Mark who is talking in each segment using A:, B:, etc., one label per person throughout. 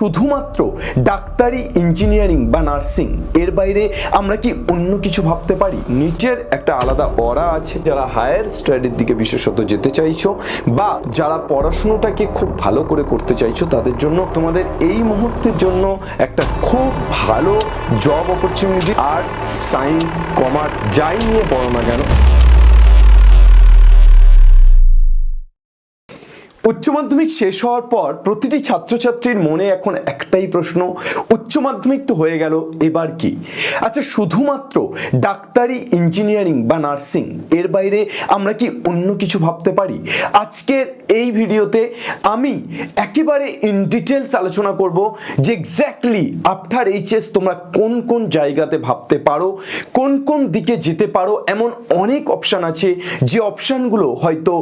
A: শুধুমাত্র ডাক্তারি, ইঞ্জিনিয়ারিং বা নার্সিং এর বাইরে আমরা কি অন্য কিছু ভাবতে পারি? নিটের একটা আলাদা অরা আছে। যারা হায়ার স্টাডির দিকে বিশেষত যেতে চাইছো বা যারা পড়াশোনাটাকে খুব ভালো করে করতে চাইছো, তাদের জন্য তোমাদের এই মুহূর্তের জন্য একটা খুব ভালো job opportunity. Arts, science, commerce যাই নিয়ে পড়ো না কেন, উচ্চ মাধ্যমিক শেষ হওয়ার পর প্রতিটি ছাত্রছাত্রীর মনে এখন একটাই প্রশ্ন, উচ্চ মাধ্যমিক তো হয়ে গেল, এবার কি? আচ্ছা, শুধুমাত্র ডাক্তারি, ইঞ্জিনিয়ারিং বা নার্সিং এর বাইরে আমরা কি অন্য কিছু ভাবতে পারি? আজকের এই ভিডিওতে আমি একেবারে ইন ডিটেলস আলোচনা করব যে এক্স্যাক্টলি আফটার এইচএস তোমরা কোন কোন জায়গাতে ভাবতে পারো, কোন কোন দিকে যেতে পারো। এমন অনেক অপশান আছে যে অপশানগুলো হয়তো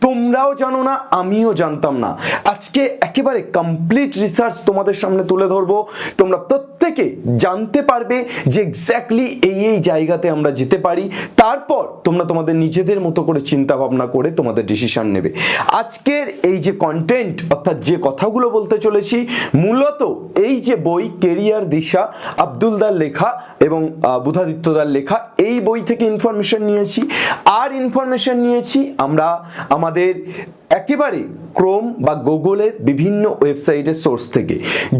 A: তোমরাও জানো না, আমিও জানতাম না। আজকে একেবারে কমপ্লিট রিসার্চ তোমাদের সামনে তুলে ধরবো। তোমরা প্রত্যেকে জানতে পারবে যে এক্স্যাক্টলি এই জায়গাতে আমরা যেতে পারি। তারপর তোমরা তোমাদের নিজেদের মতো করে চিন্তা ভাবনা করে তোমাদের ডিসিশন নেবে। আজকের এই যে কন্টেন্ট অর্থাৎ যে কথাগুলো বলতে চলেছি, মূলত এই যে বই কেরিয়ার দিশা, আব্দুলদার লেখা এবং বুধাদিত্যদার লেখা, এই বই থেকে ইনফরমেশন নিয়েছি। আর ইনফরমেশন নিয়েছি আমরা আমাদের একেবারে ক্রোম বা গুগলের বিভিন্ন ওয়েবসাইটের সোর্স থেকে।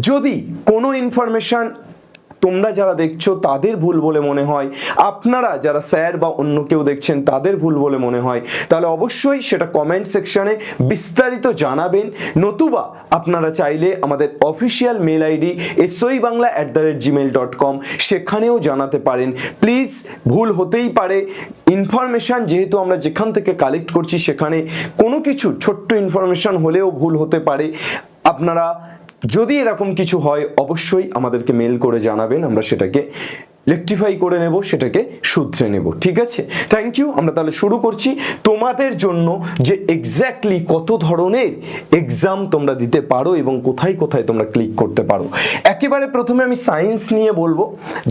A: যদি কোনো ইনফরমেশন তোমরা যারা দেখছো তাদের ভুল বলে মনে হয়, আপনারা যারা স্যার বা অন্য কেউ দেখছেন তাদের ভুল বলে মনে হয়, তাহলে অবশ্যই সেটা কমেন্ট সেকশনে বিস্তারিত জানাবেন। নতুবা আপনারা চাইলে আমাদের অফিসিয়াল মেল আইডি soibangla@gmail.com সেখানেও জানাতে পারেন। প্লিজ, ভুল হতেই পারে। ইনফরমেশান যেহেতু আমরা যেখান থেকে কালেক্ট করছি সেখানে কোনো কিছু ছোট্ট ইনফরমেশান হলেও ভুল হতে পারে। আপনারা যদি এরকম কিছু হয় অবশ্যই আমাদেরকে মেল করে জানাবেন, আমরা সেটাকে রেকটিফাই করে নেব, সেটাকে শুধরে নেব। ঠিক আছে, থ্যাংক ইউ। আমরা তাহলে শুরু করছি তোমাদের জন্য যে এক্স্যাক্টলি কত ধরনের এক্সাম তোমরা দিতে পারো এবং কোথায় কোথায় তোমরা ক্লিক করতে পারো। একেবারে প্রথমে আমি সায়েন্স নিয়ে বলবো,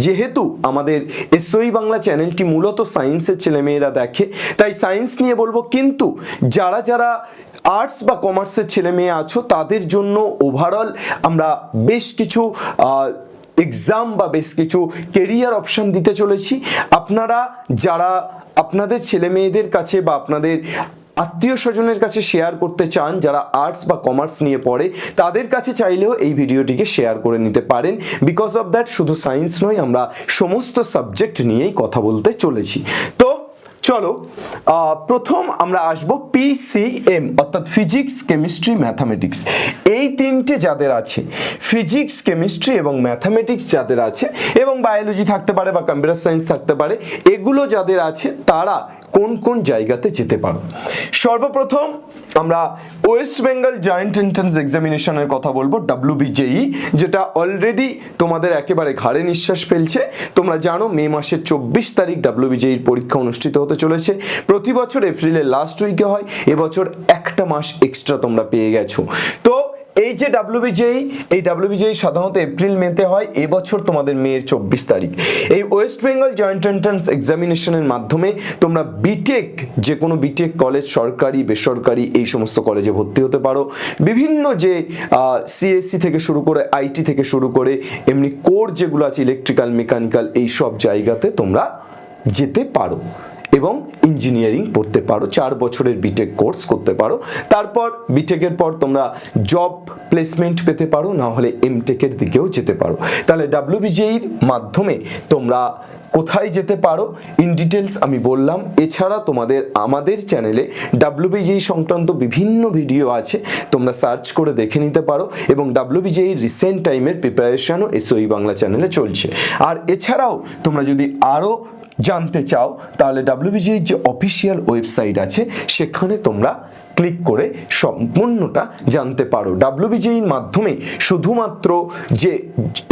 A: যেহেতু আমাদের এসওই বাংলা চ্যানেলটি মূলত সায়েন্সের ছেলেমেয়েরা দেখে, তাই সায়েন্স নিয়ে বলবো। কিন্তু যারা যারা আর্টস বা কমার্সের ছেলে মেয়ে আছো তাদের জন্য ওভারঅল আমরা বেশ কিছু এক্সাম বা বেশ কিছু কেরিয়ার অপশান দিতে চলেছি। আপনারা যারা আপনাদের ছেলে মেয়েদের কাছে বা আপনাদের আত্মীয় স্বজনের কাছে শেয়ার করতে চান, যারা আর্টস বা কমার্স নিয়ে পড়ে, তাদের কাছে চাইলেও এই ভিডিওটিকে শেয়ার করে নিতে পারেন। বিকজ অফ দ্যাট শুধু সায়েন্স নয়, আমরা সমস্ত সাবজেক্ট নিয়েই কথা বলতে চলেছি। তো চলো, প্রথম আমরা আসবো PCM অর্থাৎ ফিজিক্স, কেমিস্ট্রি, ম্যাথামেটিক্স। এই তিনটে যাদের আছে, ফিজিক্স, কেমিস্ট্রি এবং ম্যাথামেটিক্স যাদের আছে, এবং বায়োলজি থাকতে পারে বা কম্পিউটার সায়েন্স থাকতে পারে, এগুলো যাদের আছে তারা কোন কোন জায়গাতে যেতে পারো। সর্বপ্রথম আমরা ওয়েস্ট বেঙ্গল জয়েন্ট এন্ট্রান্স এক্সামিনেশনের কথা বলবো, WBJE, যেটা অলরেডি তোমাদের একেবারে ঘাড়ে নিঃশ্বাস ফেলছে। তোমরা জানো মে মাসের 24 তারিখ WBJEর পরীক্ষা অনুষ্ঠিত হতে চলেছে। প্রতি বছর এপ্রিলের লাস্ট উইকে হয়, এবছর একটা মাস এক্সট্রা তোমরা পেয়ে গেছো। তো এই যে WBJE সাধারণত এপ্রিল মেতে হয়, এবছর তোমাদের মের 24 তারিখ। এই ওয়েস্ট বেঙ্গল জয়েন্ট এন্ট্রান্স এক্সামিনেশনের মাধ্যমে তোমরা বিটেক, যে কোনো বিটেক কলেজ, সরকারি বেসরকারি এই সমস্ত কলেজে ভর্তি হতে পারো। বিভিন্ন যে CSC থেকে শুরু করে IT থেকে শুরু করে এমনি কোর যেগুলো আছে, ইলেকট্রিক্যাল, মেকানিক্যাল, এই সব জায়গাতে তোমরা যেতে পারো এবং ইঞ্জিনিয়ারিং পড়তে পারো। 4 বছরের বিটেক কোর্স করতে পারো। তারপর বিটেকের পর তোমরা জব প্লেসমেন্ট পেতে পারো, না হলে এমটেকের দিকেও যেতে পারো। তাহলে WBJEর মাধ্যমে তোমরা কোথায় যেতে পারো ইন ডিটেলস আমি বললাম। এছাড়া তোমাদের আমাদের চ্যানেলে WBJE সংক্রান্ত বিভিন্ন ভিডিও আছে, তোমরা সার্চ করে দেখে নিতে পারো। এবং WBJEর রিসেন্ট টাইমের প্রিপারেশনও এসওই বাংলা চ্যানেলে চলছে। আর এছাড়াও তোমরা যদি আরও জানতে চাও তাহলে WBJEর যে অফিসিয়াল ওয়েবসাইট আছে সেখানে তোমরা ক্লিক করে সম্পূর্ণটা জানতে পারো। WBJEর মাধ্যমে শুধুমাত্র যে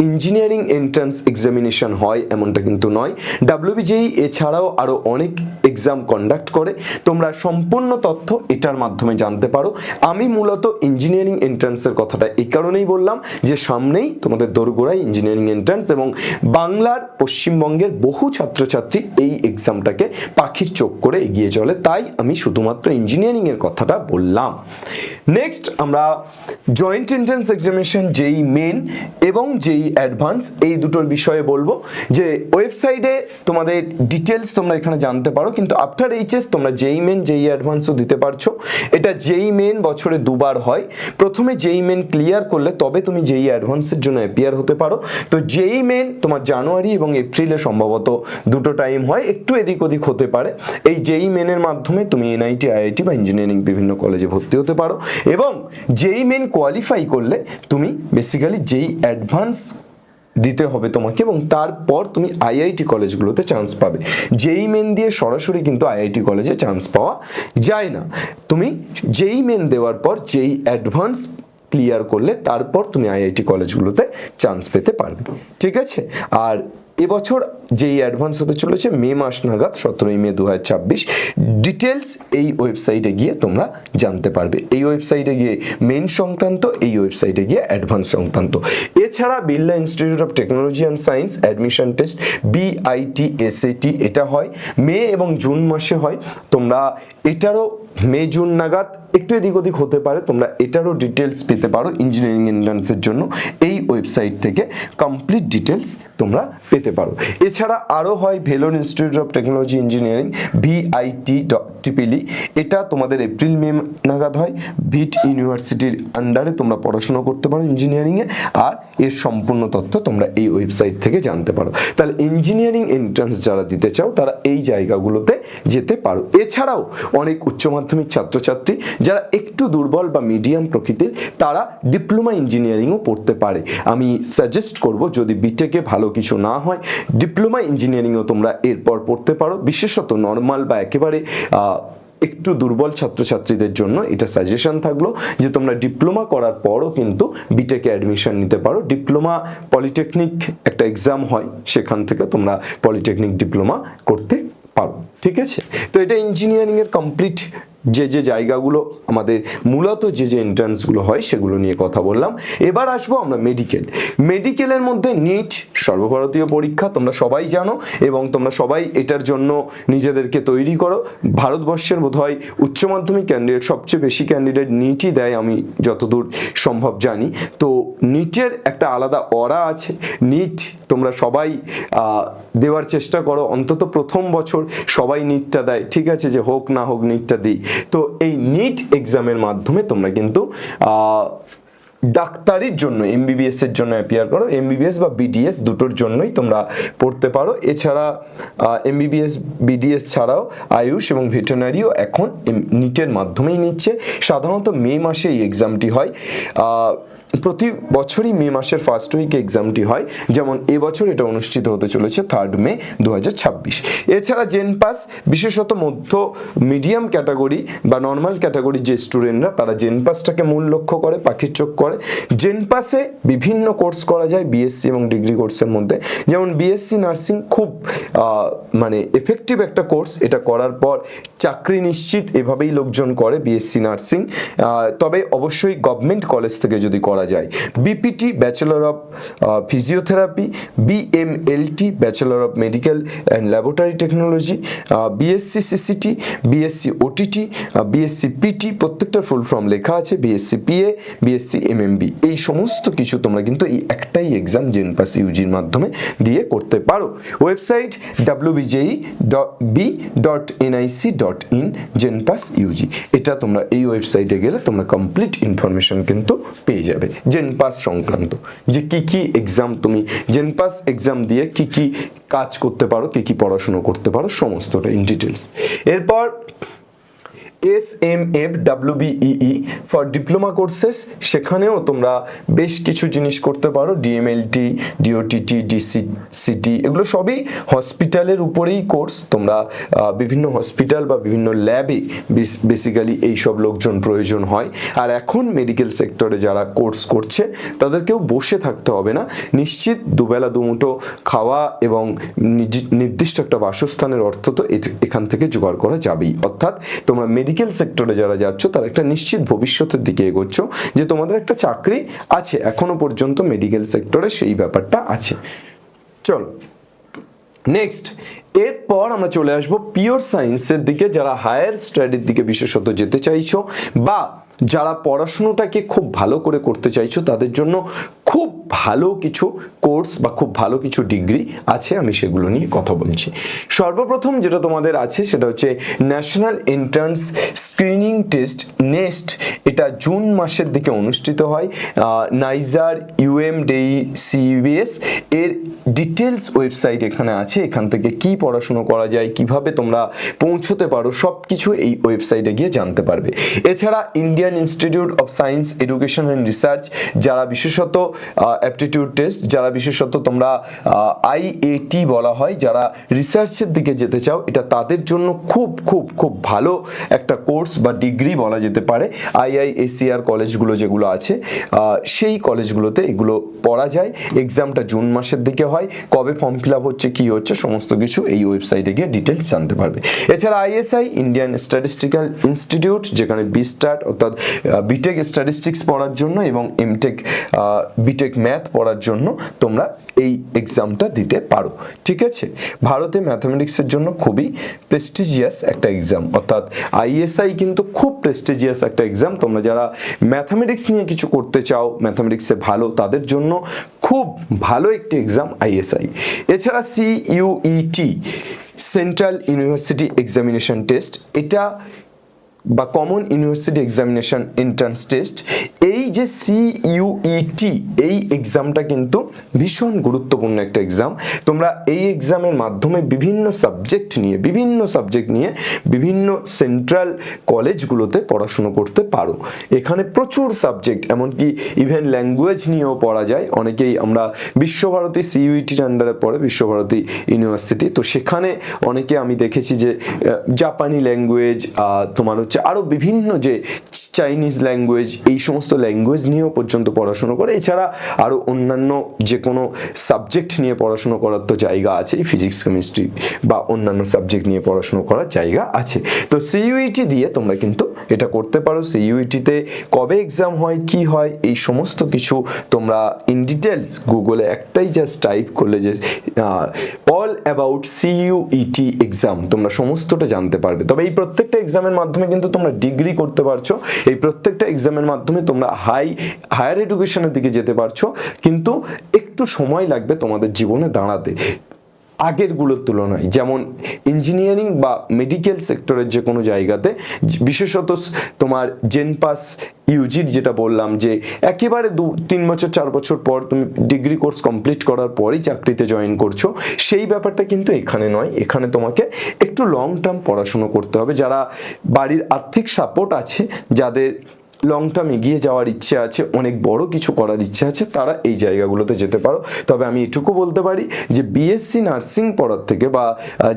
A: ইঞ্জিনিয়ারিং এন্ট্রান্স এক্সামিনেশন হয় এমনটা কিন্তু নয়। WBJE এছাড়াও আরও অনেক এক্সাম কন্ডাক্ট করে, তোমরা সম্পূর্ণ তথ্য এটার মাধ্যমে জানতে পারো। আমি মূলত ইঞ্জিনিয়ারিং এন্ট্রান্সের কথাটা এই কারণেই বললাম যে সামনেই তোমাদের দোরগোড়ায় ইঞ্জিনিয়ারিং এন্ট্রান্স, এবং বাংলার, পশ্চিমবঙ্গের বহু ছাত্রছাত্রী এই এক্সামটাকে পাখির চোখ করে এগিয়ে চলে। তাই আমি শুধুমাত্র ইঞ্জিনিয়ারিংয়ের কথাটা যেটা বললাম। নেক্সট আমরা জয়েন্ট এন্ট্রান্স এক্সামিনেশন যেই মেন এবং যেই অ্যাডভান্স এই দুটোর বিষয়ে বলবো, যে ওয়েবসাইটে তোমাদের ডিটেলস তোমরা এখানে জানতে পারো, কিন্তু আফটার এইচএস তোমরা যেই মেন যেই অ্যাডভান্সও দিতে পারছো। এটা যেই মেন বছরে দুবার হয়, প্রথমে যেই মেন ক্লিয়ার করলে তবে তুমি যেই অ্যাডভান্সের জন্য অ্যাপিয়ার হতে পারো। তো যেই মেন তোমার জানুয়ারি এবং এপ্রিলে সম্ভবত দুটো টাইম হয়, একটু এদিক ওদিক হতে পারে। এই যেই মেনের মাধ্যমে তুমি এনআইটি, আইআইটি বা ইঞ্জিনিয়ারিং বিভিন্ন কলেজে ভর্তি হতে পারো, এবং যেই মেন কোয়ালিফাই করলে তুমি বেসিক্যালি যেই অ্যাডভান্স দিতে হবে তোমাকে, এবং তারপর তুমি আইআইটি কলেজগুলোতে চান্স পাবে। যেই মেন দিয়ে সরাসরি কিন্তু আইআইটি কলেজে চান্স পাওয়া যায় না। তুমি যেই মেন দেওয়ার পর যেই অ্যাডভান্স ক্লিয়ার করলে তারপর তুমি আইআইটি কলেজগুলোতে চান্স পেতে পারবে, ঠিক আছে। আর এবছর যেই অ্যাডভান্স হতে চলেছে মে মাস নাগাদ, 17 মে 2026, ডিটেলস এই ওয়েবসাইটে গিয়ে তোমরা জানতে পারবে। এই ওয়েবসাইটে গিয়ে মেন সংক্রান্ত, এই ওয়েবসাইটে গিয়ে অ্যাডভান্স সংক্রান্ত। এছাড়া Birla institute of technology and science admission test BITSAT এটা হয় মে এবং জুন মাসে হয়। তোমরা এটারও মে জুন নাগাদ একটু এদিক ওদিক হতে পারে, তোমরা এটারও ডিটেলস পেতে পারো ইঞ্জিনিয়ারিং এন্ট্রান্সের জন্য এই ওয়েবসাইট থেকে কমপ্লিট ডিটেলস তোমরা পেতে পারো। এছাড়া আরও হয় Vellore institute of technology engineering VIT.EE, এটা তোমাদের এপ্রিল মে নাগাদ হয়। ভিট ইউনিভার্সিটির আন্ডারে তোমরা পড়াশোনা করতে পারো ইঞ্জিনিয়ারিংয়ে, আর এর সম্পূর্ণ তথ্য তোমরা এই ওয়েবসাইট থেকে জানতে পারো। তাহলে ইঞ্জিনিয়ারিং এন্ট্রান্স যারা দিতে চাও তারা এই জায়গাগুলোতে যেতে পারো। এছাড়াও অনেক উচ্চ মাধ্যমিক ছাত্রছাত্রী যারা একটু দুর্বল বা মিডিয়াম প্রকৃতির, তারা ডিপ্লোমা ইঞ্জিনিয়ারিংও পড়তে পারে। আমি সাজেস্ট করব, যদি বিটেকে ভালো কিছু না হয়, ডিপ্লোমা ইঞ্জিনিয়ারিংও তোমরা এরপর পড়তে পারো। বিশেষত নর্মাল বা একেবারে একটু দুর্বল ছাত্রছাত্রীদের জন্য এটা সাজেশন থাকলো যে তোমরা ডিপ্লোমা করার পরও কিন্তু বিটেকে অ্যাডমিশন নিতে পারো। ডিপ্লোমা পলিটেকনিক একটা এক্সাম হয়, সেখান থেকে তোমরা পলিটেকনিক ডিপ্লোমা করতে পারো, ঠিক আছে। তো এটা ইঞ্জিনিয়ারিংয়ের কমপ্লিট যে জায়গাগুলো আমাদের মূলত যে এন্ট্রান্সগুলো হয় সেগুলো নিয়ে কথা বললাম। এবার আসবো আমরা মেডিকেলের মধ্যে নিট সর্বভারতীয় পরীক্ষা, তোমরা সবাই জানো এবং তোমরা সবাই এটার জন্য নিজেদেরকে তৈরি করো। ভারতবর্ষের বোধহয় উচ্চ মাধ্যমিক ক্যান্ডিডেট সবচেয়ে বেশি ক্যান্ডিডেট নিটই দেয়, আমি যতদূর সম্ভব জানি। তো নিটের একটা আলাদা অরা আছে। নিট তোমরা সবাই দেওয়ার চেষ্টা করো, অন্তত প্রথম বছর সবাই নিটটা দেয়, ঠিক আছে, যে হোক না হোক নিটটা দিই। তো এই নিট এক্সামের মাধ্যমে তোমরা কিন্তু ডাক্তারির জন্য MBBS এর জন্য অ্যাপিয়ার করো। MBBS বা BDS দুটোর জন্যই তোমরা পড়তে পারো। এছাড়া MBBS BDS ছাড়াও আয়ুষ এবং ভেটেরিনারিও এখন নিটের মাধ্যমেই নিচ্ছে। সাধারণত মে মাসে এই এক্সামটি হয়। প্রতি বছরই মে মাসের ফার্স্ট উইকে এক্সামটি হয়, যেমন এবছর এটা অনুষ্ঠিত হতে চলেছে 3 মে 2026। এছাড়া জেনপাস, বিশেষত মধ্য মিডিয়াম ক্যাটাগরি বা নর্মাল ক্যাটাগরির যে স্টুডেন্টরা, তারা জেনপাসটাকে মূল লক্ষ্য করে, পাখির চোখ করে। জেনপাসে বিভিন্ন কোর্স করা যায় BSc এবং ডিগ্রি কোর্সের মধ্যে, যেমন BSc নার্সিং খুব মানে এফেক্টিভ একটা কোর্স। এটা করার পর চাকরি নিশ্চিত, এভাবেই লোকজন করে BSc নার্সিং। তবে অবশ্যই গভর্নমেন্ট কলেজ থেকে যদি করা যায়। BPT bachelor of physiotherapy, BMLT bachelor of medical and laboratory technology, BSc CCT, BSc OTT, BSc PT, প্রত্যেকটার ফুল ফর্ম লেখা আছে, BSc PA, BSc MMB। এই সমস্ত কিছু তোমরা কিন্তু এই একটাই এক্সাম জেনপাস ইউজির মাধ্যমে দিয়ে করতে পারো। Website wbjeb.nic.in জেনপাস Yuji. এটা তোমরা এই ওয়েবসাইটে গেলে তোমরা কমপ্লিট ইনফরমেশন কিন্তু পেয়ে যাবে জেনপাস সংক্রান্ত, যে কি এক্সাম তুমি জেনপাস এক্সাম দিয়ে কি কাজ করতে পারো, কি পড়াশোনা করতে পারো, সমস্তটা ইন ডিটেলস। এরপর SMFWBEE ফর ডিপ্লোমা কোর্সেস, সেখানেও তোমরা বেশ কিছু জিনিস করতে পারো। DMLT, DOTT, DCT, এগুলো সবই হসপিটালের উপরেই কোর্স। তোমরা বিভিন্ন হসপিটাল বা বিভিন্ন ল্যাবে বেসিক্যালি এইসব লোকজন প্রয়োজন হয়। আর এখন মেডিকেল সেক্টরে যারা কোর্স করছে তাদেরকেও বসে থাকতে হবে না, নিশ্চিত দুবেলা দুমুঠো খাওয়া এবং নির্দিষ্ট একটা বাসস্থানের অর্থ তো এখান থেকে জোগাড় করা যাবেই। অর্থাৎ তোমরা মেডিকেল সেক্টরে যারা যাচ্ছ তারা একটা নিশ্চিত ভবিষ্যতের দিকে এগোচ্ছ, যে তোমাদের একটা চাকরি আছে। এখনো পর্যন্ত মেডিকেল সেক্টরে সেই ব্যাপারটা আছে। চলো নেক্সট, এরপর আমরা চলে আসব পিওর সায়েন্সের দিকে। যারা হায়ার স্টাডির দিকে বিশেষত যেতে চাইছো বা যারা পড়াশুনোটাকে খুব ভালো করে করতে চাইছো, তাদের জন্য খুব ভালো কিছু কোর্স বা খুব ভালো কিছু ডিগ্রি আছে, আমি সেগুলো নিয়ে কথা বলছি। সর্বপ্রথম যেটা তোমাদের আছে সেটা হচ্ছে national entrance screening test, nest. এটা জুন মাসের দিকে অনুষ্ঠিত হয়। নাইজার ইউএমডেই সিবিএস এর ডিটেলস ওয়েবসাইট এখানে আছে। এখান থেকে কি পড়াশুনো করা যায়, কিভাবে তোমরা পৌঁছতে পারো, সব কিছু এই ওয়েবসাইটে গিয়ে জানতে পারবে। এছাড়া Indian institute of science education and research, যারা বিশেষত অ্যাপটিটিউড টেস্ট, যারা বিশেষত তোমরা আইএটি বলা হয়, যারা রিসার্চের দিকে যেতে চাও, এটা তাদের জন্য খুব খুব খুব ভালো একটা কোর্স বা ডিগ্রি বলা যেতে পারে। আইআইএসসিআর কলেজগুলো যেগুলো আছে, সেই কলেজগুলোতে এগুলো পড়া যায়। এক্সামটা জুন মাসের দিকে হয়। কবে ফর্ম ফিল আপ হচ্ছে, কী হচ্ছে, সমস্ত কিছু এই ওয়েবসাইটে গিয়ে ডিটেলস জানতে পারবে। এছাড়া আইএসআই ইন্ডিয়ান স্ট্যাটিস্টিক্যাল ইনস্টিটিউট, যেখানে বিস্টার্ট অর্থাৎ বিটেক স্ট্যাটিস্টিক্স পড়ার জন্য এবং এমটেক বিটেক ম্যাথ পড়ার জন্য তোমরা এই এক্সামটা দিতে পারো। ঠিক আছে, ভারতে ম্যাথামেটিক্সের জন্য খুবই প্রেস্টিজিয়াস একটা এক্সাম, অর্থাৎ আইএসআই কিন্তু খুব প্রেস্টিজিয়াস একটা এক্সাম। তোমরা যারা ম্যাথামেটিক্স নিয়ে কিছু করতে চাও, ম্যাথামেটিক্সে ভালো, তাদের জন্য খুব ভালো একটি এক্সাম আইএসআই। এছাড়া CUET, central university examination test, এটা বা common university examination entrance test, এই যে সিইউইটি, এই এক্সামটা কিন্তু ভীষণ গুরুত্বপূর্ণ একটা এক্সাম। তোমরা এই এক্সামের মাধ্যমে বিভিন্ন সাবজেক্ট নিয়ে বিভিন্ন সেন্ট্রাল কলেজগুলোতে পড়াশুনো করতে পারো। এখানে প্রচুর সাবজেক্ট, এমনকি ইভেন ল্যাঙ্গুয়েজ নিয়েও পড়া যায়। অনেকেই আমরা বিশ্বভারতী সিইউইটির আন্ডারে পড়ে, বিশ্বভারতী ইউনিভার্সিটি, তো সেখানে অনেকে আমি দেখেছি যে জাপানি ল্যাঙ্গুয়েজ, তোমার হচ্ছে আরও বিভিন্ন যে চাইনিজ ল্যাঙ্গুয়েজ, এই সমস্ত ল্যাঙ্গুয়েজ নিয়েও পর্যন্ত পড়াশুনো করে। এছাড়া আরও অন্যান্য যে কোনো সাবজেক্ট নিয়ে পড়াশুনো করার তো জায়গা আছে, ফিজিক্স কেমিস্ট্রি বা অন্যান্য সাবজেক্ট নিয়ে পড়াশুনো করার জায়গা আছে। তো সিইউইটি দিয়ে তোমরা কিন্তু এটা করতে পারো। সিইউইটিতে কবে এক্সাম হয়, কি হয়, এই সমস্ত কিছু তোমরা ইন ডিটেলস গুগলে একটাই জাস্ট টাইপ করলে যে অল অ্যাবাউট সিইউইটি এক্সাম, তোমরা সমস্তটা জানতে পারবে। তবে এই প্রত্যেকটা এক্সামের মাধ্যমে কিন্তু তোমরা ডিগ্রি করতে পারছো। এই প্রত্যেকটা এক্সামের মাধ্যমে তোমরা হায়ার এডুকেশনের দিকে যেতে পারছো, কিন্তু একটু সময় লাগবে তোমাদের জীবনে দাঁড়াতে আগেরগুলোর তুলনায়। যেমন ইঞ্জিনিয়ারিং বা মেডিকেল সেক্টরের যে কোনো জায়গাতে, বিশেষত তোমার জেনপাস ইউজির যেটা বললাম, যে একেবারে 2-3 বছর 4 বছর পর তুমি ডিগ্রি কোর্স কমপ্লিট করার পরেই চাকরিতে জয়েন করছো, সেই ব্যাপারটা কিন্তু এখানে নয়। এখানে তোমাকে একটু লং টার্ম পড়াশুনো করতে হবে। যারা বাড়ির আর্থিক সাপোর্ট আছে, যাদের লং টার্ম এগিয়ে যাওয়ার ইচ্ছে আছে, অনেক বড় কিছু করার ইচ্ছে আছে, তারা এই জায়গাগুলোতে যেতে পারো। তবে আমি এটুকু বলতে পারি যে বিএসসি নার্সিং পড়ার থেকে বা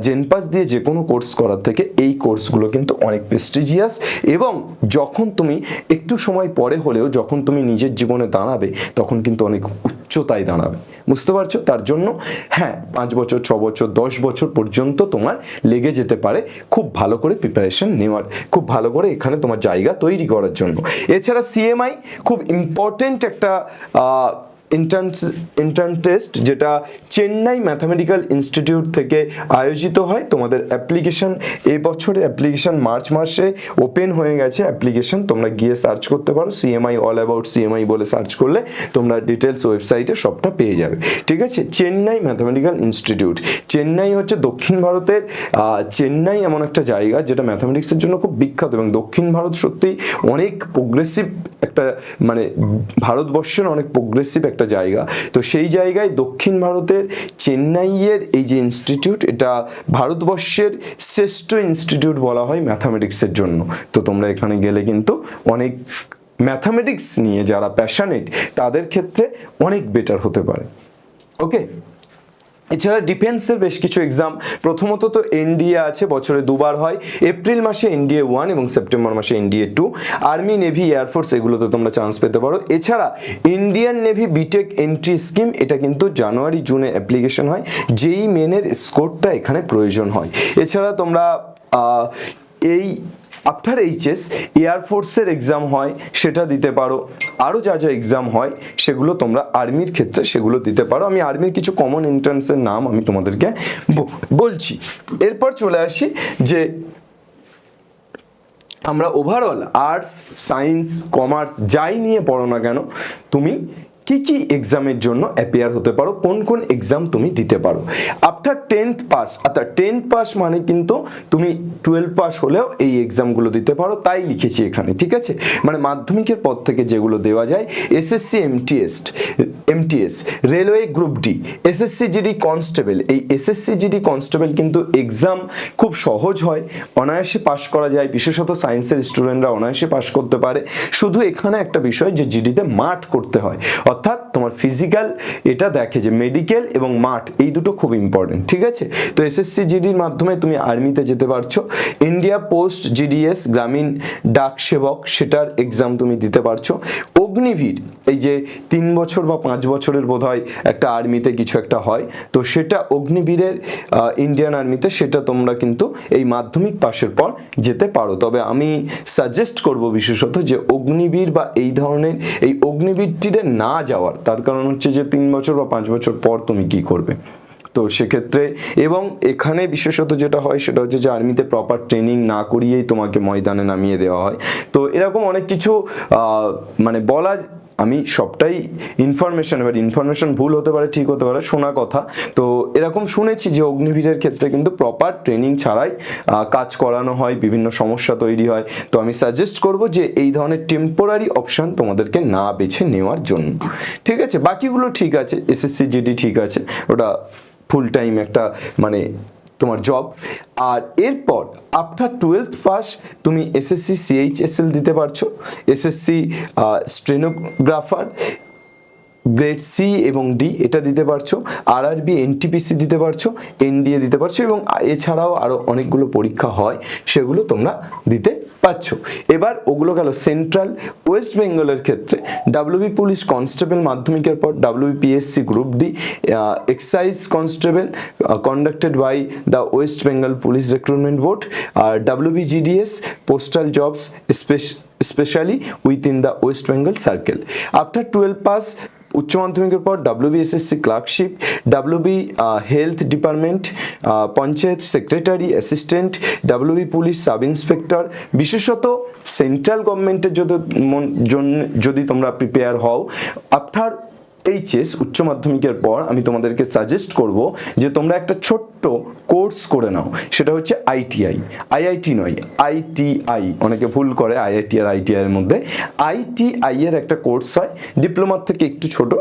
A: জেনপাস দিয়ে যে কোনো কোর্স করার থেকে এই কোর্সগুলো কিন্তু অনেক প্রেস্টিজিয়াস, এবং যখন তুমি একটু সময় পরে হলেও যখন তুমি নিজের জীবনে দাঁড়াবে, তখন কিন্তু অনেক উচ্চতায় দাঁড়াবে। বুঝতে পারছো? তার জন্য হ্যাঁ, 5 বছর 6 বছর 10 বছর পর্যন্ত তোমার লেগে যেতে পারে খুব ভালো করে প্রিপারেশন নেওয়ার, খুব ভালো করে এখানে তোমার জায়গা তৈরি করার জন্য। এছাড়া সিএমআই খুব ইম্পর্টেন্ট একটা এন্ট্রান্স টেস্ট, যেটা চেন্নাই ম্যাথামেটিক্যাল ইনস্টিটিউট থেকে আয়োজিত হয়। তোমাদের অ্যাপ্লিকেশন এবছরে অ্যাপ্লিকেশন মার্চ মাসে ওপেন হয়ে গেছে অ্যাপ্লিকেশন, তোমরা গিয়ে সার্চ করতে পারো, সিএমআই অল অ্যাবাউট সিএমআই বলে সার্চ করলে তোমরা ডিটেলস ওয়েবসাইটে সবটা পেয়ে যাবে। ঠিক আছে, চেন্নাই ম্যাথামেটিক্যাল ইনস্টিটিউট, চেন্নাই হচ্ছে দক্ষিণ ভারতের, চেন্নাই এমন একটা জায়গা যেটা ম্যাথামেটিক্সের জন্য খুব বিখ্যাত, এবং দক্ষিণ ভারত সত্যি অনেক প্রোগ্রেসিভ একটা, মানে ভারতবর্ষের অনেক প্রোগ্রেসিভ একটা জায়গা। তো সেই জায়গায় দক্ষিণ ভারতের চেন্নাইয়ের এই যে ইনস্টিটিউট, এটা ভারতবর্ষের শ্রেষ্ঠ ইনস্টিটিউট বলা হয় ম্যাথামেটিক্সের জন্য। তো তোমরা এখানে গেলে কিন্তু অনেক ম্যাথামেটিক্স নিয়ে যারা প্যাশনেট, তাদের ক্ষেত্রে অনেক বেটার হতে পারে। ওকে, এছাড়া ডিফেন্সের বেশ কিছু এক্সাম, প্রথমত তো এনডিএ আছে, বছরে 2 বার হয়, এপ্রিল মাসে এনডিএ 1 এবং সেপ্টেম্বর মাসে এনডিএ 2। আর্মি, নেভি, এয়ারফোর্স এগুলোতে তোমরা চান্স পেতে পারো। এছাড়া Indian navy BTech entry scheme, এটা কিন্তু জানুয়ারি জুনে অ্যাপ্লিকেশন হয়, যেই মেনের স্কোরটা এখানে প্রয়োজন হয়। এছাড়া তোমরা এই আফটার এইচএস এয়ারফোর্সের এক্সাম হয়, সেটা দিতে পারো। আরও যা যা এক্সাম হয় সেগুলো তোমরা আর্মির ক্ষেত্রে সেগুলো দিতে পারো। আমি আর্মির কিছু কমন এন্ট্রান্সের নাম আমি তোমাদেরকে বলছি। এরপর চলে আসি যে আমরা ওভারঅল আর্টস, সায়েন্স, কমার্স যাই নিয়ে পড়ো না কেন, তুমি কি কি এক্সামের জন্য অ্যাপিয়ার হতে পারো, কোন কোন এক্সাম তুমি দিতে পারো। আফটার 10th পাস, অর্থাৎ 10th পাস মানে কিন্তু তুমি 12 পাস হলেও এই এক্সামগুলো দিতে পারো, তাই লিখেছি এখানে, ঠিক আছে। মানে মাধ্যমিকের পর থেকে যেগুলো দেওয়া যায়, SSC MTS, railway group D, SSC GD constable. এই এসএসসি জিডি কনস্টেবল কিন্তু এক্সাম খুব সহজ হয়, অনায়াসে পাস করা যায়, বিশেষত সায়েন্সের স্টুডেন্টরা অনায়াসে পাস করতে পারে। শুধু এখানে একটা বিষয় যে জিডিতে মাঠ করতে হয়, অর্থাৎ তোমার ফিজিক্যাল এটা দেখে যে মেডিকেল এবং মাঠ এই দুটো খুব ইম্পর্টেন্ট, ঠিক আছে। তো এসএসসি জিডির মাধ্যমে তুমি আর্মিতে যেতে পারছো। ইন্ডিয়া পোস্ট জিডিএস গ্রামীণ ডাক সেবক, সেটার এক্সাম তুমি দিতে পারছো। অগ্নিবীর, এই যে 3 বছর বা 5 বছরের বোধহয় একটা আর্মিতে কিছু একটা হয়, তো সেটা অগ্নিবীরের ইন্ডিয়ান আর্মিতে, সেটা তোমরা কিন্তু এই মাধ্যমিক পাশের পর যেতে পারো। তবে আমি সাজেস্ট করব বিশেষত যে অগ্নিবীর বা এই ধরনের এই অগ্নিবীরটিতে না যাওয়ার, তার কারণ হচ্ছে যে 3 বছর বা 5 বছর পর তুমি কি করবে। তো সেক্ষেত্রে, এবং এখানে বিশেষত যেটা হয় সেটা হচ্ছে যে আর্মিতে প্রপার ট্রেনিং না করিয়েই তোমাকে ময়দানে নামিয়ে দেওয়া হয়। তো এরকম অনেক কিছু মানে বলা, আমি সবটাই ইনফরমেশন, এবার ইনফরমেশন ভুল হতে পারে, ঠিক হতে পারে, শোনা কথা। তো এরকম শুনেছি যে অগ্নিবীরের ক্ষেত্রে কিন্তু প্রপার ট্রেনিং ছাড়াই কাজ করানো হয়, বিভিন্ন সমস্যা তৈরি হয়। তো আমি সাজেস্ট করব যে এই ধরনের টেম্পোরারি অপশান তোমাদেরকে না বেছে নেওয়ার জন্য, ঠিক আছে। বাকিগুলো ঠিক আছে, এসএসসি জিডি ঠিক আছে, ওটা ফুল টাইম একটা মানে তোমার জব। আর এরপর আফটার 12th পাস তুমি এসএসসি সিএইচএসএল দিতে পারছো, এসএসসি স্টেনোগ্রাফার গ্রেড সি এবং ডি এটা দিতে পারছো, আরআরবি এনটিপিসি দিতে পারছো, এনডিএ দিতে পারছো, এবং এছাড়াও আরও অনেকগুলো পরীক্ষা হয় সেগুলো তোমরা দিতে পারছো। এবার ওগুলো গেল সেন্ট্রাল। ওয়েস্ট বেঙ্গলের ক্ষেত্রে ডাব্লিউবি পুলিশ কনস্টেবল মাধ্যমিকের পর, WBPSC group D, excise constable conducted by the West Bengal police recruitment board, আর WBGDS postal jobs specially within the West Bengal circle. After 12 pass উচ্চ মাধ্যমিকের পর ডাব্লিউবিএসএসসি ক্লার্কশিপ, ডাব্লিউবি হেলথ ডিপার্টমেন্ট, panchayat secretary assistant, WB police sub inspector. বিশেষত সেন্ট্রাল গভর্নমেন্টের যদি তোমরা প্রিপেয়ার হও, আফটার এইচএস উচ্চ মাধ্যমিকের পর আমি তোমাদেরকে সাজেস্ট করব যে তোমরা একটা ছোট্ট কোর্স করে নাও, সেটা হচ্ছে আইটিআই, আইআইটি নয়, আইটিআই, অনেকে ভুল করে আইআইটি আর আইটিআই এর মধ্যে। আইটিআই এর একটা কোর্স হয়, ডিপ্লোমার থেকে একটু ছোট,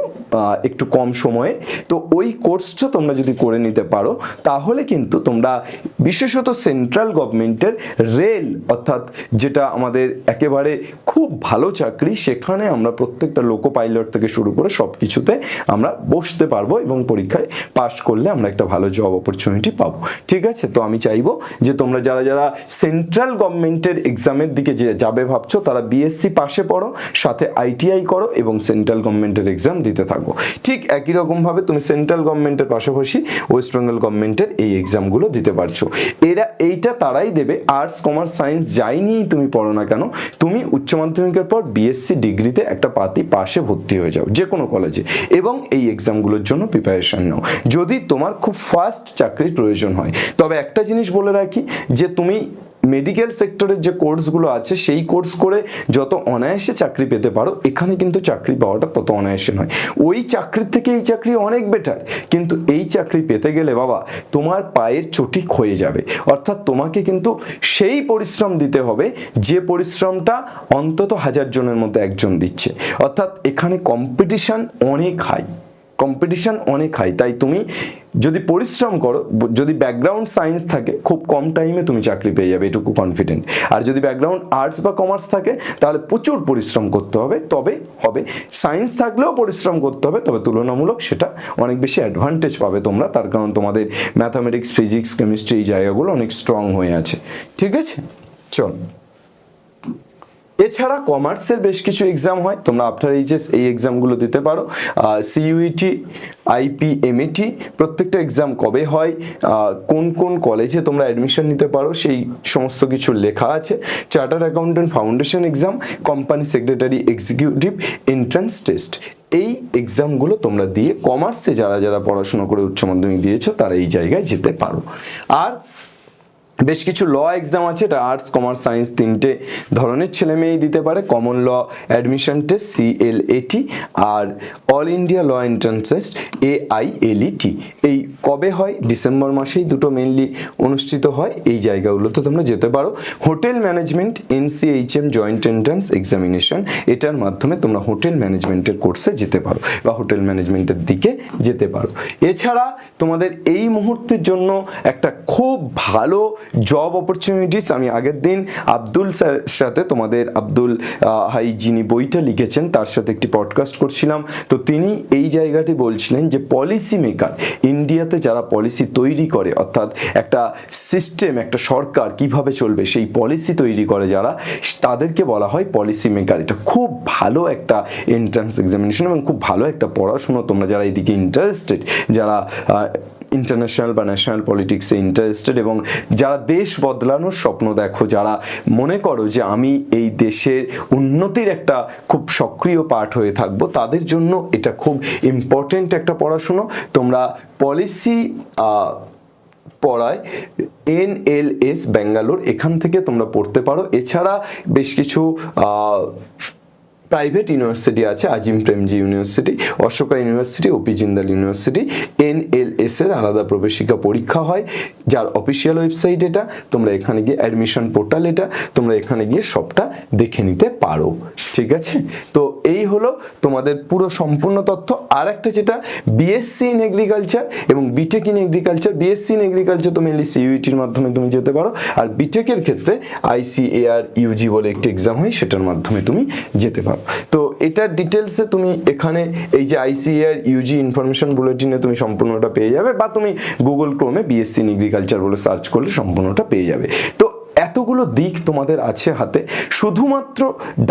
A: একটু কম সময়ে। তো ওই কোর্সটা তোমরা যদি করে নিতে পারো, তাহলে কিন্তু তোমরা বিশেষত সেন্ট্রাল গভর্নমেন্টের রেল, অর্থাৎ যেটা আমাদের একেবারে খুব ভালো চাকরি, সেখানে আমরা প্রত্যেকটা লোকো পাইলট থেকে শুরু করে সব কিছুতে আমরা বসতে পারবো, এবং পরীক্ষায় পাস করলে আমরা একটা ভালো জব অপরচুনিটি পাবো, ঠিক আছে। তো আমি চাইবো যে তোমরা যারা যারা সেন্ট্রাল গভর্নমেন্টের এক্সামের দিকে যাবে ভাবছো, তারা বিএসসি পাশে পড়ো, সাথে আইটিআই করো এবং সেন্ট্রাল গভর্নমেন্টের এক্সাম দিতে থাকো। ঠিক একই রকমভাবে তুমি সেন্ট্রাল গভর্নমেন্টের পাশাপাশি ওয়েস্ট বেঙ্গল গভর্নমেন্টের এই এক্সামগুলো দিতে পারছো। এইটা তারাই দেবে, আর্টস, কমার্স, সায়েন্স যাই নিয়েই তুমি পড়ো না কেন, তুমি উচ্চ মাধ্যমিকের পর বিএসসি ডিগ্রিতে একটা পাশে ভর্তি হয়ে যাও যে কোনো কলেজে, এবং এই এক্সামগুলোর জন্য প্রিপারেশন নাও যদি তোমার খুব ফাস্ট চাকরির প্রয়োজন হয়। তবে একটা জিনিস বলে রাখি, যে তুমি মেডিকেল সেক্টরের যে কোর্সগুলো আছে সেই কোর্স করে যত অনায়াসে চাকরি পেতে পারো, এখানে কিন্তু চাকরি পাওয়াটা তত অনায়াসে নয়। ওই চাকরির থেকে এই চাকরি অনেক বেটার, কিন্তু এই চাকরি পেতে গেলে বাবা তোমার পায়ের চটি ক্ষয়ে যাবে, অর্থাৎ তোমাকে কিন্তু সেই পরিশ্রম দিতে হবে যে পরিশ্রমটা অন্তত 1000 জনের মধ্যে একজন দিচ্ছে, অর্থাৎ এখানে কম্পিটিশন অনেক হাই, তাই তুমি যদি পরিশ্রম করো, যদি ব্যাকগ্রাউন্ড সায়েন্স থাকে, খুব কম টাইমে তুমি চাকরি পেয়ে যাবে, এটুকু কনফিডেন্ট। আর যদি ব্যাকগ্রাউন্ড আর্টস বা কমার্স থাকে, তাহলে প্রচুর পরিশ্রম করতে হবে, তবে হবে। সায়েন্স থাকলেও পরিশ্রম করতে হবে, তবে তুলনামূলক সেটা অনেক বেশি অ্যাডভান্টেজ পাবে তোমরা, তার কারণ তোমাদের ম্যাথামেটিক্স, ফিজিক্স, কেমিস্ট্রি এই জায়গাগুলো অনেক স্ট্রং হয়ে আছে, ঠিক আছে। চল এছাড়া কমার্সের বেশ কিছু এক্সাম হয়, তোমরা আফটার এইচএস এই এক্সামগুলো দিতে পারো। সিইউইটি, আইপিএমইটি, প্রত্যেকটা এক্সাম কবে হয়, কোন কোন কলেজে তোমরা অ্যাডমিশন নিতে পারো সেই সমস্ত কিছু লেখা আছে। Chartered accountant foundation exam, company secretary executive entrance test, এই এক্সামগুলো তোমরা দিয়ে কমার্সে যারা যারা পড়াশোনা করে উচ্চ মাধ্যমিক দিয়েছো তারা এই জায়গায় যেতে পারো। আর বেশ কিছু ল এক্সাম আছে, এটা আর্টস, কমার্স, সায়েন্স তিনটে ধরনের ছেলে মেয়েই দিতে পারে। Common law admission test CLAT, আর all India law entrance test AILET। এই কবে হয়? ডিসেম্বর মাসেই দুটো মেনলি অনুষ্ঠিত হয়, এই জায়গাগুলোতে তোমরা যেতে পারো। Hotel management NCHM joint entrance examination, এটার মাধ্যমে তোমরা হোটেল ম্যানেজমেন্টের কোর্সে যেতে পারো বা হোটেল ম্যানেজমেন্টের দিকে যেতে পারো। এছাড়া তোমাদের এই মুহূর্তের জন্য একটা খুব ভালো জব অপরচুনিটিস, আমি আগের দিন আব্দুল স্যারের সাথে, তোমাদের আব্দুল হাই যিনি বইটা লিখেছেন তার সাথে একটি পডকাস্ট করছিলাম, তো তিনি এই জায়গাটি বলছিলেন যে পলিসি মেকার, ইন্ডিয়াতে যারা পলিসি তৈরি করে, অর্থাৎ একটা সিস্টেম, একটা সরকার কিভাবে চলবে সেই পলিসি তৈরি করে যারা, তাদেরকে বলা হয় পলিসি মেকার। এটা খুব ভালো একটা এন্ট্রান্স এক্সামিনেশন এবং খুব ভালো একটা পড়াশুনো। তোমরা যারা এইদিকে ইন্টারেস্টেড, যারা ইন্টারন্যাশনাল বা ন্যাশনাল পলিটিক্সে ইন্টারেস্টেড এবং যারা দেশ বদলানোর স্বপ্ন দেখো, যারা মনে করো যে আমি এই দেশের উন্নতির একটা খুব সক্রিয় পার্ট হয়ে থাকবো, তাদের জন্য এটা খুব ইম্পর্টেন্ট একটা পড়াশুনো। তোমরা পলিসি পড়ায় NLS ব্যাঙ্গালোর, এখান থেকে তোমরা পড়তে পারো। এছাড়া বেশ কিছু প্রাইভেট ইউনিভার্সিটি আছে, Azim Premji university, Ashoka university, OP Jindal university. NLS এর আলাদা প্রবেশিকা পরীক্ষা হয়, যার অফিসিয়াল ওয়েবসাইট এটা, তোমরা এখানে গিয়ে অ্যাডমিশন পোর্টাল এটা, তোমরা এখানে গিয়ে সবটা দেখে নিতে পারো। ঠিক আছে, তো এই হলো তোমাদের পুরো সম্পূর্ণ তথ্য। আর একটা যেটা BSc ইন এগ্রিকালচার এবং BTech in agriculture, BSc in agriculture তো মেনলি CUET-র মাধ্যমে তুমি যেতে পারো, আর বিটেকের ক্ষেত্রে ICAR UG বলে একটি এক্সাম হয়, সেটার মাধ্যমে তুমি যেতে পারো। তো এটার ডিটেলসে তুমি এখানে এই যে ICAR UG ইনফরমেশন বুলেটিনে তুমি সম্পূর্ণটা পেয়ে যাবে, বা তুমি গুগল ক্রোমে BSc ইন এগ্রিকালচার বলে সার্চ করলে সম্পূর্ণটা পেয়ে যাবে। তো এতগুলো দিক তোমাদের আছে হাতে, শুধুমাত্র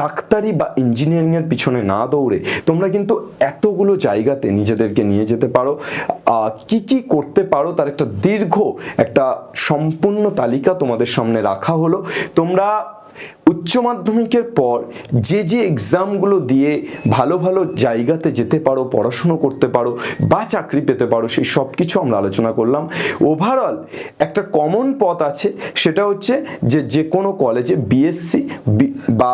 A: ডাক্তারি বা ইঞ্জিনিয়ারিংয়ের পিছনে না দৌড়ে তোমরা কিন্তু এতগুলো জায়গাতে নিজেদেরকে নিয়ে যেতে পারো। কি কি করতে পারো তার একটা দীর্ঘ একটা সম্পূর্ণ তালিকা তোমাদের সামনে রাখা হলো। তোমরা উচ্চ মাধ্যমিকের পর যে যে এক্সামগুলো দিয়ে ভালো ভালো জায়গাতে যেতে পারো, পড়াশুনো করতে পারো বা চাকরি পেতে পারো, সেই সব কিছু আমরা আলোচনা করলাম। ওভারঅল একটা কমন পথ আছে, সেটা হচ্ছে যে কোনো কলেজে BSc বা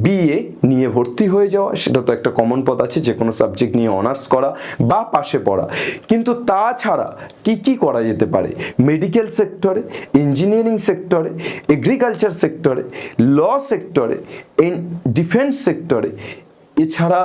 A: BA নিয়ে ভর্তি হয়ে যাওয়া, সেটা তো একটা কমন পথ আছে, যে কোনো সাবজেক্ট নিয়ে অনার্স করা বা পাশে পড়া। কিন্তু তাছাড়া কি কি করা যেতে পারে? মেডিকেল সেক্টরে, ইঞ্জিনিয়ারিং সেক্টরে, এগ্রিকালচার সেক্টরে, ল সেক্টরে, ডিফেন্স সেক্টরে, এছাড়া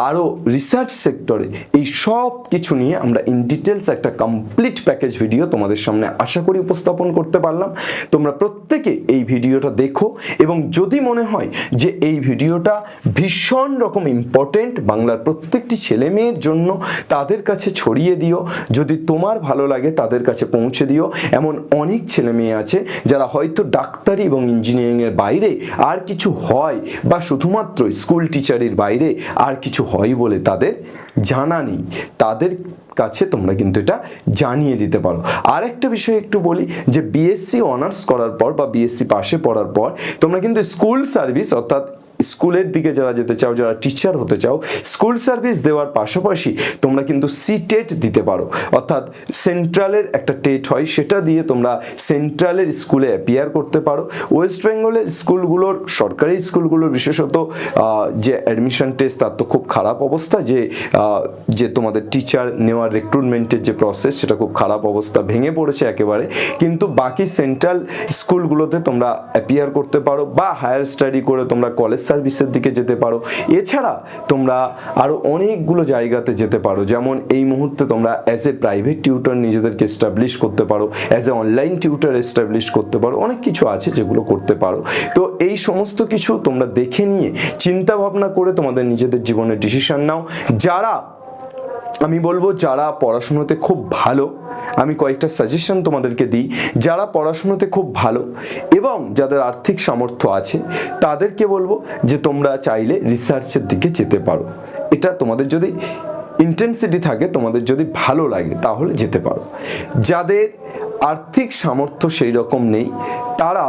A: আরও রিসার্চ সেক্টরে, এই সব কিছু নিয়ে আমরা ইন ডিটেলস একটা কমপ্লিট প্যাকেজ ভিডিও তোমাদের সামনে আশা করি উপস্থাপন করতে পারলাম। তোমরা প্রত্যেকে এই ভিডিওটা দেখো এবং যদি মনে হয় যে এই ভিডিওটা ভীষণ রকম ইম্পর্টেন্ট বাংলার প্রত্যেকটি ছেলে মেয়ের জন্য, তাদের কাছে ছড়িয়ে দিও। যদি তোমার ভালো লাগে তাদের কাছে পৌঁছে দিও। এমন অনেক ছেলে মেয়ে আছে যারা হয়তো ডাক্তারি এবং ইঞ্জিনিয়ারিংয়ের বাইরে আর কিছু হয়, বা শুধুমাত্র স্কুল টিচারের বাইরে আর কিছু হয় বলে তাদের জানা নেই, তাদের কাছে তোমরা কিন্তু এটা জানিয়ে দিতে পারো। আর একটা বিষয় একটু বলি, যে BSc অনার্স করার পর বা BSc পাশে পড়ার পর তোমরা কিন্তু স্কুল সার্ভিস, অর্থাৎ স্কুলের দিকে যারা যেতে চাও, যারা টিচার হতে চাও, স্কুল সার্ভিস দেওয়ার পাশাপাশি তোমরা কিন্তু CTET দিতে পারো, অর্থাৎ সেন্ট্রালের একটা টেট হয়, সেটা দিয়ে তোমরা সেন্ট্রালের স্কুলে অ্যাপিয়ার করতে পারো। ওয়েস্ট বেঙ্গলের স্কুলগুলোর, সরকারি স্কুলগুলোর বিশেষত যে অ্যাডমিশন টেস্ট, তার তো খুব খারাপ অবস্থা, যে তোমাদের টিচার নেওয়ার রিক্রুটমেন্টের যে প্রসেস, সেটা খুব খারাপ অবস্থা, ভেঙে পড়েছে একেবারে। কিন্তু বাকি সেন্ট্রাল স্কুলগুলোতে তোমরা অ্যাপিয়ার করতে পারো, বা হায়ার স্টাডি করে তোমরা কলেজ সার্ভিসের দিকে যেতে পারো। এছাড়া তোমরা আরো অনেকগুলো জায়গাতে যেতে পারো, যেমন এই মুহূর্তে তোমরা অ্যাজ এ প্রাইভেট টিউটর নিজেদেরকে এস্টাবলিশ করতে পারো, as a online tutor establish করতে পারো, অনেক কিছু আছে যেগুলো করতে পারো। তো এই সমস্ত কিছু তোমরা দেখে নিয়ে চিন্তা ভাবনা করে তোমাদের নিজেদের জীবনের ডিসিশন নাও। যারা, আমি বলবো যারা পড়াশোনাতে খুব ভালো, আমি কয়েকটা সাজেশন তোমাদেরকে দিই। যারা পড়াশুনোতে খুব ভালো এবং যাদের আর্থিক সামর্থ্য আছে তাদেরকে বলবো যে তোমরা চাইলে রিসার্চের দিকে যেতে পারো। এটা তোমাদের যদি ইন্টেন্সিটি থাকে, তোমাদের যদি ভালো লাগে তাহলে যেতে পারো। যাদের আর্থিক সামর্থ্য সেই রকম নেই তারা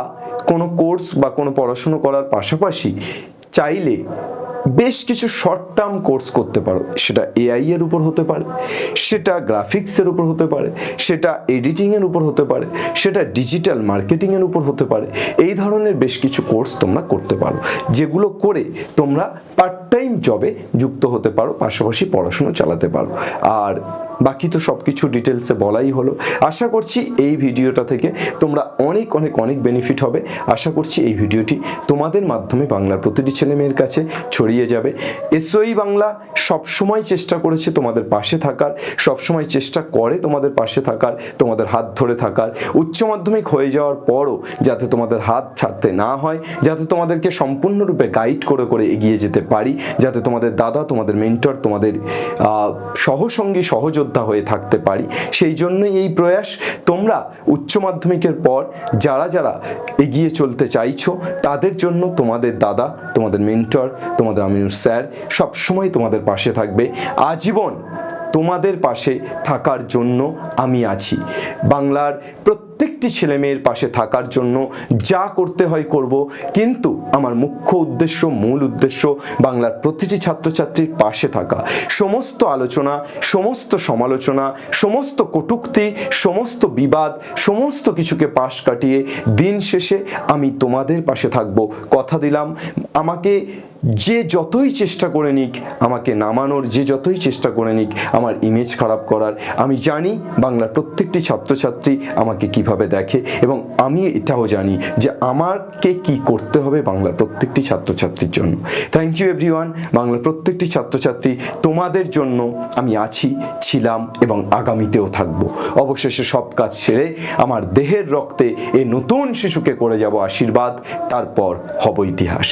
A: কোনো কোর্স বা কোনো পড়াশুনো করার পাশাপাশি চাইলে বেশ কিছু শর্ট টার্ম কোর্স করতে পারো। সেটা এআই এর উপর হতে পারে, সেটা গ্রাফিক্সের উপর হতে পারে, সেটা এডিটিংয়ের উপর হতে পারে, সেটা ডিজিটাল মার্কেটিংয়ের উপর হতে পারে। এই ধরনের বেশ কিছু কোর্স তোমরা করতে পারো, যেগুলো করে তোমরা পার্ট টাইম জবে যুক্ত হতে পারো, পাশাপাশি পড়াশুনো চালাতে পারো। আর বাকি তো সব কিছু ডিটেলসে বলাই হলো। আশা করছি এই ভিডিওটা থেকে তোমরা অনেক অনেক অনেক বেনিফিট হবে। আশা করছি এই ভিডিওটি তোমাদের মাধ্যমে বাংলার প্রতিটি ছেলে মেয়ের কাছে ছড়িয়ে যাবে। এসওই বাংলা সবসময় চেষ্টা করেছে তোমাদের পাশে থাকার, সবসময় চেষ্টা করে তোমাদের পাশে থাকার, তোমাদের হাত ধরে থাকার। উচ্চ মাধ্যমিক হয়ে যাওয়ার পরও যাতে তোমাদের হাত ছাড়তে না হয়, যাতে তোমাদেরকে সম্পূর্ণরূপে গাইড করে করে এগিয়ে যেতে পারি, যাতে তোমাদের দাদা, তোমাদের মেন্টর, তোমাদের সহসঙ্গী সহযোদ্ধা হয়ে থাকতে পারি, সেই জন্যই এই প্রয়াস। তোমরা উচ্চ মাধ্যমিকের পর যারা যারা এগিয়ে চলতে চাইছো তাদের জন্য তোমাদের দাদা, তোমাদের মেন্টর, তোমাদের আমিনুর স্যার সবসময় তোমাদের পাশে থাকবে। আজীবন তোমাদের পাশে থাকার জন্য আমি আছি। বাংলার প্রত্যেকটি ছেলেমেয়ের পাশে থাকার জন্য যা করতে হয় করব, কিন্তু আমার মুখ্য উদ্দেশ্য, মূল উদ্দেশ্য বাংলার প্রতিটি ছাত্রছাত্রীর পাশে থাকা। সমস্ত আলোচনা, সমস্ত সমালোচনা, সমস্ত কটূক্তি, সমস্ত বিবাদ, সমস্ত কিছুকে পাশ কাটিয়ে দিন শেষে আমি তোমাদের পাশে থাকব। কথা দিলাম। আমাকে যে যতই চেষ্টা করে নিক, আমাকে নামানোর যে যতই চেষ্টা করে নিক, আমার ইমেজ খারাপ করার, আমি জানি বাংলার প্রত্যেকটি ছাত্রছাত্রী আমাকে কিভাবে দেখে, এবং আমি এটাও জানি যে আমাকে কি করতে হবে বাংলার প্রত্যেকটি ছাত্রছাত্রীর জন্য। Thank you everyone. বাংলার প্রত্যেকটি ছাত্রছাত্রী তোমাদের জন্য আমি আছি, ছিলাম এবং আগামীতেও থাকবো। অবশেষে সব কাজ ছেড়ে আমার দেহের রক্তে এই নতুন শিশুকে করে যাব আশীর্বাদ, তারপর হব ইতিহাস।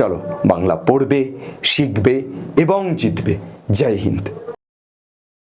A: চলো, বাংলা পড়বে, শিখবে এবং জিতবে। জয় হিন্দ।